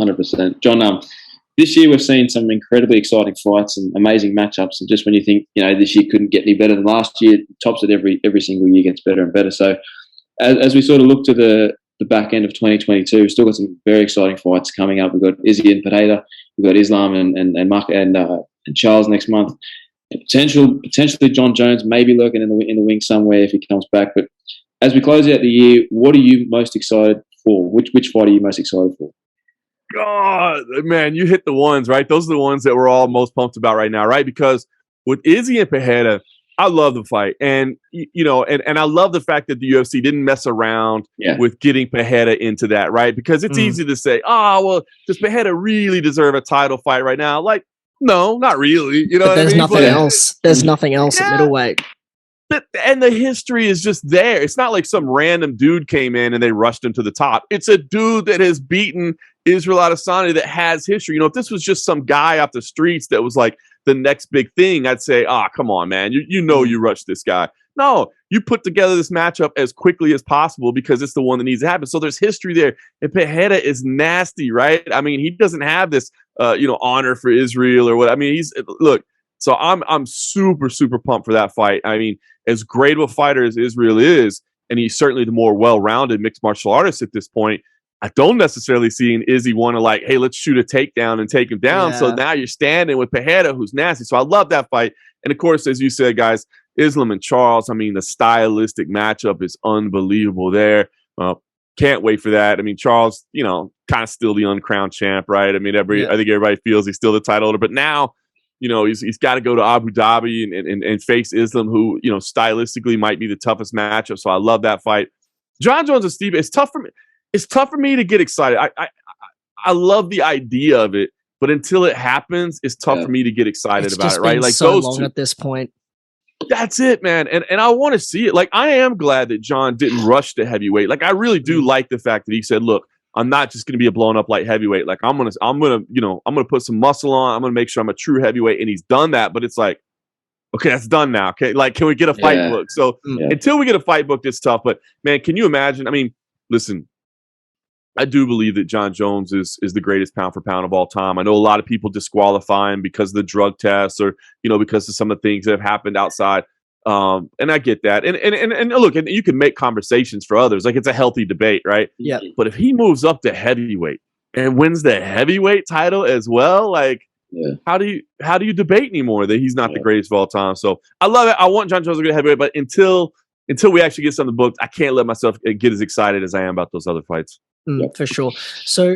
100%. John, this year we've seen some incredibly exciting fights and amazing matchups. And just when you think, this year couldn't get any better than last year, tops it every single year, gets better and better. So as we sort of look to the back end of 2022, we've still got some very exciting fights coming up. We've got Izzy and Pereira. We've got Islam and Mark and Charles next month. Potentially John Jones maybe lurking in the wing somewhere if he comes back. But as we close out the year, what are you most excited for? Which fight are you most excited for? God, man, you hit the ones, right? Those are the ones that we're all most pumped about right now, right? Because with Izzy and Pereira, I love the fight. And, and I love the fact that the UFC didn't mess around with getting Pereira into that, right? Because it's easy to say, does Pereira really deserve a title fight right now? Like, no, not really. But there's nothing else. There's nothing else at middleweight. And the history is just there. It's not like some random dude came in and they rushed him to the top. It's a dude that has beaten Israel Adesanya that has history. If this was just some guy off the streets that was like the next big thing, I'd say, come on, man. You rushed this guy. No, you put together this matchup as quickly as possible because it's the one that needs to happen. So there's history there. And Pereira is nasty, right? I mean, he doesn't have this, honor for Israel or what. I mean, so I'm super, super pumped for that fight. I mean, as great of a fighter as Israel is, and he's certainly the more well-rounded mixed martial artist at this point, I don't necessarily see an Izzy want to hey, let's shoot a takedown and take him down. Yeah. So now you're standing with Pereira, who's nasty. So I love that fight. And of course, as you said, guys, Islam and Charles, I mean, the stylistic matchup is unbelievable there. Can't wait for that. I mean, Charles, kind of still the uncrowned champ, right? I mean, I think everybody feels he's still the title holder, but now, he's got to go to Abu Dhabi and face Islam, who, stylistically might be the toughest matchup. So I love that fight. John Jones and Steve, it's tough for me to get excited. I love the idea of it, but until it happens, it's tough for me to get excited about it, right? Like so those long two, at this point. That's it, man. And I want to see it. Like, I am glad that John didn't rush to heavyweight. Like, I really do like the fact that he said, look, I'm not just going to be a blown up light heavyweight. Like, I'm going to put some muscle on. I'm going to make sure I'm a true heavyweight. And he's done that, but it's like, okay, that's done now. Okay. Like, can we get a fight book? So until we get a fight book, it's tough, but man, can you imagine? I mean, listen, I do believe that John Jones is the greatest pound for pound of all time. I know a lot of people disqualify him because of the drug tests or, because of some of the things that have happened outside. And I get that. And look, and you can make conversations for others. Like, it's a healthy debate, right? Yeah. But if he moves up to heavyweight and wins the heavyweight title as well, like, how do you debate anymore that he's not the greatest of all time? So I love it. I want John Jones to get heavyweight, but until we actually get something booked, I can't let myself get as excited as I am about those other fights. For sure. So